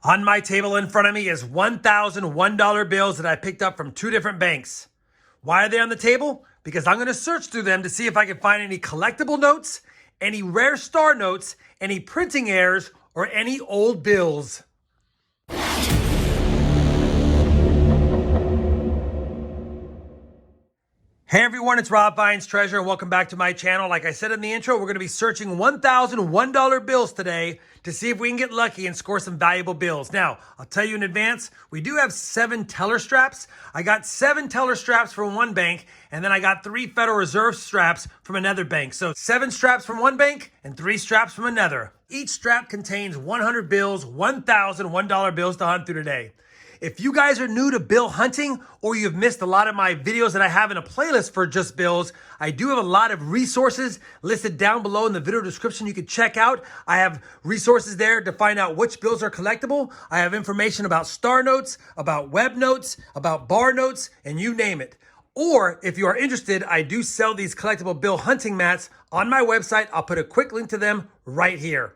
On my table in front of me is $1,001 bills that I picked up from two different banks. Why are they on the table? Because I'm going to search through them to see if I can find any collectible notes, any rare star notes, any printing errors, or any old bills. Hey everyone, it's Rob Vine's Treasure and welcome back to my channel. Like I said in the intro, we're going to be searching $1,001 bills today to see if we can get lucky and score some valuable bills. Now, I'll tell you in advance, we do have 7 teller straps. I got 7 teller straps from one bank, and then I got 3 Federal Reserve straps from another bank. So 7 straps from one bank and 3 straps from another. Each strap contains 100 bills, $1,001 bills to hunt through today. If you guys are new to bill hunting or you've missed a lot of my videos that I have in a playlist for just bills, I do have a lot of resources listed down below in the video description you can check out. I have resources there to find out which bills are collectible. I have information about star notes, about web notes, about bar notes, and you name it. Or if you are interested, I do sell these collectible bill hunting mats on my website. I'll put a quick link to them right here.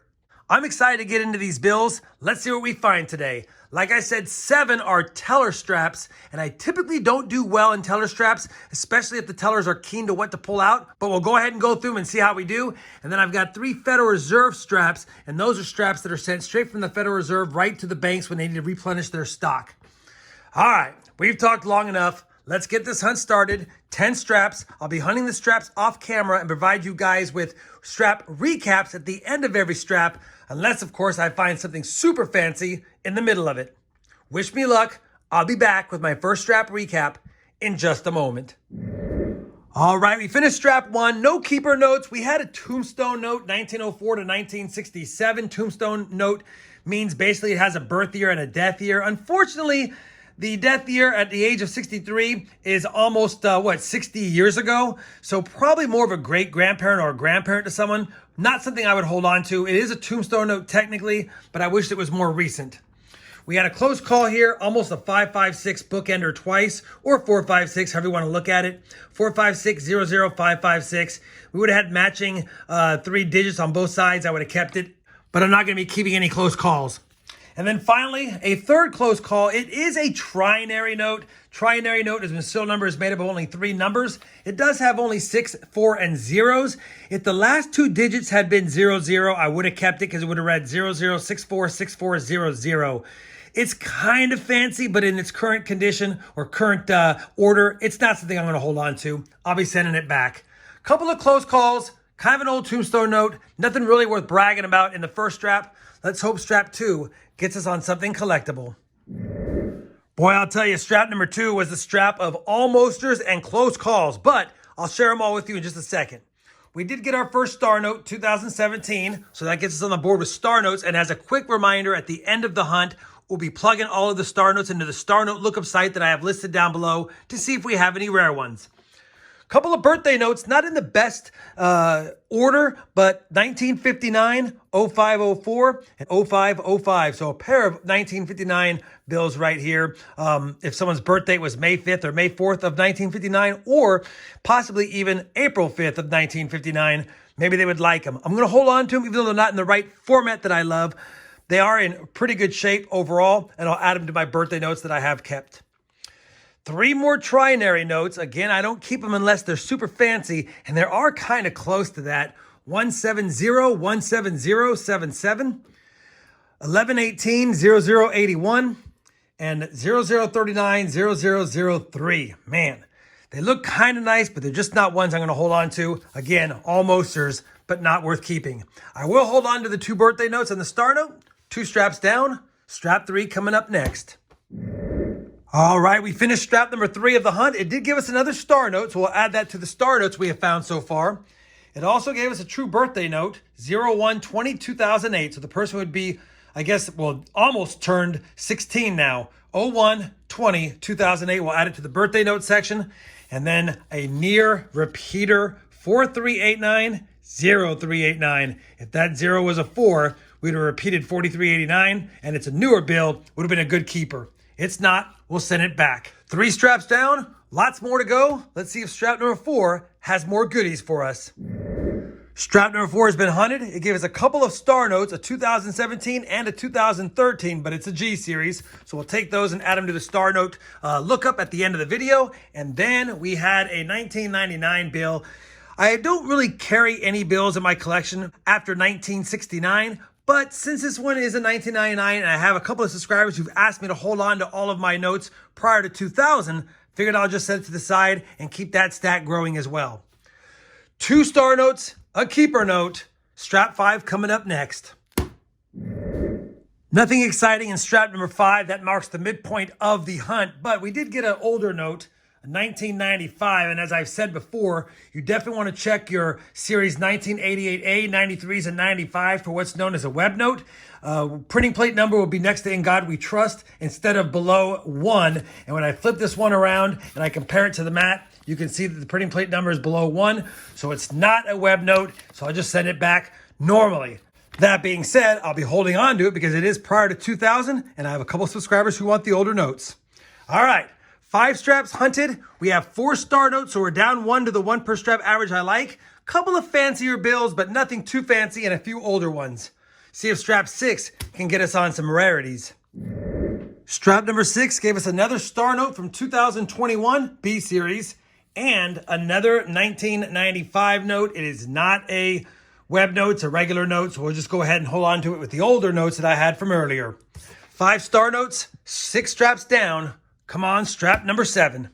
I'm excited to get into these bills. Let's see what we find today. Like I said, 7 are teller straps, and I typically don't do well in teller straps, especially if the tellers are keen to what to pull out, but we'll go ahead and go through them and see how we do. And then I've got 3 Federal Reserve straps, and those are straps that are sent straight from the Federal Reserve right to the banks when they need to replenish their stock. All right, we've talked long enough. Let's get this hunt started. 10 straps. I'll be hunting the straps off camera and provide you guys with strap recaps at the end of every strap, unless, of course, I find something super fancy in the middle of it. Wish me luck. I'll be back with my first strap recap in just a moment. All right, we finished strap 1. No keeper notes. We had a tombstone note, 1904 to 1967. Tombstone note means basically it has a birth year and a death year. Unfortunately, the death year at the age of 63 is almost, 60 years ago? So probably more of a great-grandparent or a grandparent to someone. Not something I would hold on to. It is a tombstone note technically, but I wish it was more recent. We had a close call here, almost a 556 bookender twice, or 456, however you want to look at it. 456, 00, 556. We would have had matching 3 digits on both sides. I would have kept it, but I'm not going to be keeping any close calls. And then finally, a third close call. It is a trinary note. Trinary note is when a serial number is made up of only 3 numbers. It does have only 6, 4, and zeros. If the last 2 digits had been 00, I would have kept it because it would have read 00646400. It's kind of fancy, but in its current condition or current order, it's not something I'm going to hold on to. I'll be sending it back. Couple of close calls, kind of an old tombstone note. Nothing really worth bragging about in the first strap. Let's hope strap 2 gets us on something collectible. Boy, I'll tell you, strap number 2 was the strap of almosters and close calls, but I'll share them all with you in just a second. We did get our first star note, 2017, so that gets us on the board with star notes. And as a quick reminder, at the end of the hunt, we'll be plugging all of the star notes into the star note lookup site that I have listed down below to see if we have any rare ones. Couple of birthday notes, not in the best order, but 1959, 0504, and 0505. So a pair of 1959 bills right here. If someone's birthday was May 5th or May 4th of 1959, or possibly even April 5th of 1959, maybe they would like them. I'm going to hold on to them, even though they're not in the right format that I love. They are in pretty good shape overall, and I'll add them to my birthday notes that I have kept. 3 more trinary notes. Again, I don't keep them unless they're super fancy, and they are kind of close to that. 170, 17077, 1118, 0081, and 0039, 0003. Man, they look kind of nice, but they're just not ones I'm going to hold on to. Again, almosters, but not worth keeping. I will hold on to the 2 birthday notes and the star note. 2 straps down. Strap 3 coming up next. All right, we finished strap number 3 of the hunt. It did give us another star note, so we'll add that to the star notes we have found so far. It also gave us a true birthday note, 01/20/2008. So the person would be, I guess, well, almost turned 16 now. 01/20/2008. We'll add it to the birthday note section. And then a near repeater, 4389, 0389. If that 0 was a 4, we'd have repeated 4389, and it's a newer bill, would have been a good keeper. It's not, we'll send it back. 3 straps down, lots more to go. Let's see if strap number 4 has more goodies for us. Strap number 4 has been hunted. It gave us a couple of star notes, a 2017 and a 2013, but it's a G series. So we'll take those and add them to the star note lookup at the end of the video. And then we had a 1999 bill. I don't really carry any bills in my collection after 1969, but since this one is a 1999 and I have a couple of subscribers who've asked me to hold on to all of my notes prior to 2000, figured I'll just set it to the side and keep that stack growing as well. 2 star notes, a keeper note, strap 5 coming up next. Nothing exciting in strap number 5. That marks the midpoint of the hunt, but we did get an older note, a 1995, and as I've said before, you definitely want to check your series 1988A, 93s, and 95 for what's known as a web note. Printing plate number will be next to In God We Trust instead of below 1, and when I flip this one around and I compare it to the mat, you can see that the printing plate number is below 1, so it's not a web note, so I'll just send it back normally. That being said, I'll be holding on to it because it is prior to 2000, and I have a couple subscribers who want the older notes. All right, 5 straps hunted. We have 4 star notes, so we're down 1 to the 1 per strap average I like. Couple of fancier bills, but nothing too fancy, and a few older ones. See if strap 6 can get us on some rarities. Strap number 6 gave us another star note from 2021 B series, and another 1995 note. It is not a web note, it's a regular note, so we'll just go ahead and hold on to it with the older notes that I had from earlier. 5 star notes, 6 straps down. Come on, strap number 7.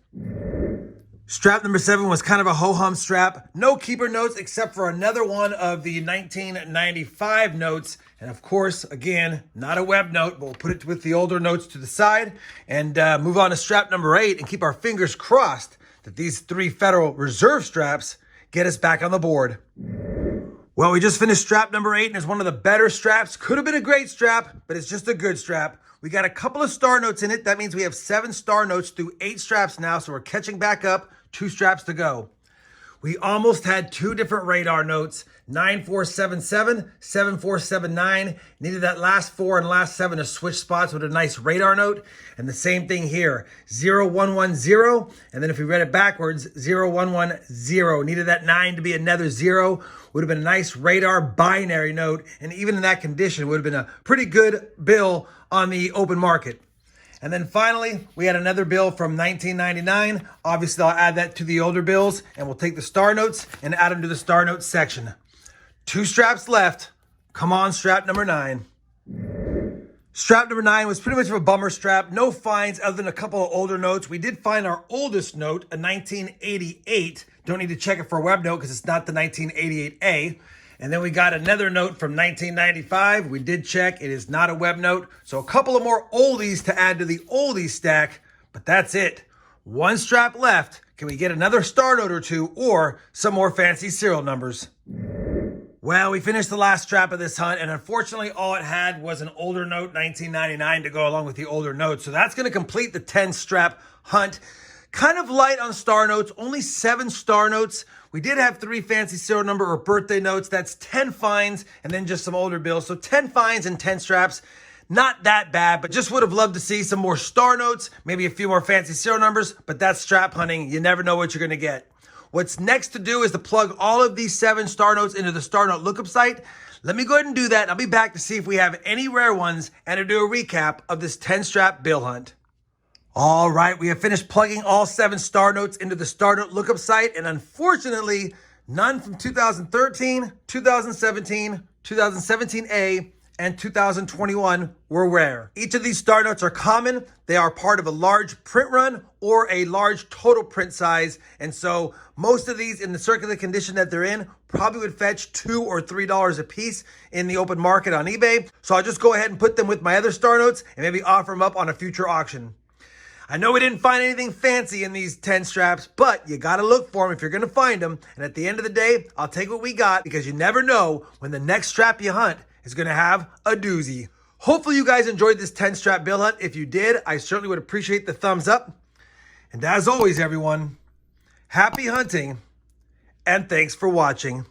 Strap number 7 was kind of a ho-hum strap. No keeper notes except for another one of the 1995 notes. And of course, again, not a web note, but we'll put it with the older notes to the side and move on to strap number 8 and keep our fingers crossed that these 3 Federal Reserve straps get us back on the board. Well, we just finished strap number 8, and it's one of the better straps. Could have been a great strap, but it's just a good strap. We got a couple of star notes in it. That means we have 7 star notes through 8 straps now, so we're catching back up. 2 straps to go. We almost had 2 different radar notes, 9477, 7479. Needed that last 4 and last 7 to switch spots with a nice radar note. And the same thing here, 0110. And then if we read it backwards, 0110. Needed that 9 to be another 0. Would have been a nice radar binary note. And even in that condition, would have been a pretty good bill on the open market. And then finally, we had another bill from 1999. Obviously, I'll add that to the older bills, and we'll take the star notes and add them to the star notes section. 2 straps left. Come on, strap number 9. Strap number 9 was pretty much of a bummer strap. No finds other than a couple of older notes. We did find our oldest note, a 1988. Don't need to check it for a web note because it's not the 1988A. And then we got another note from 1995. We did check. It is not a web note. So a couple of more oldies to add to the oldies stack, but that's it. 1 strap left. Can we get another star note or 2 or some more fancy serial numbers? Well, we finished the last strap of this hunt, and unfortunately all it had was an older note, 1999, to go along with the older note. So that's going to complete the 10 strap hunt. Kind of light on star notes, only 7 star notes. We did have 3 fancy serial number or birthday notes. That's 10 finds and then just some older bills. So 10 finds and 10 straps. Not that bad, but just would have loved to see some more star notes, maybe a few more fancy serial numbers, but that's strap hunting. You never know what you're going to get. What's next to do is to plug all of these 7 star notes into the star note lookup site. Let me go ahead and do that. I'll be back to see if we have any rare ones and to do a recap of this 10 strap bill hunt. All right, we have finished plugging all 7 star notes into the star note lookup site, and unfortunately, none from 2013, 2017, 2017A, and 2021 were rare. Each of these star notes are common. They are part of a large print run or a large total print size, and so most of these in the circulated condition that they're in probably would fetch $2 or $3 a piece in the open market on eBay. So I'll just go ahead and put them with my other star notes and maybe offer them up on a future auction. I know we didn't find anything fancy in these 10 straps, but you got to look for them if you're going to find them. And at the end of the day, I'll take what we got because you never know when the next strap you hunt is going to have a doozy. Hopefully you guys enjoyed this 10 strap bill hunt. If you did, I certainly would appreciate the thumbs up. And as always, everyone, happy hunting and thanks for watching.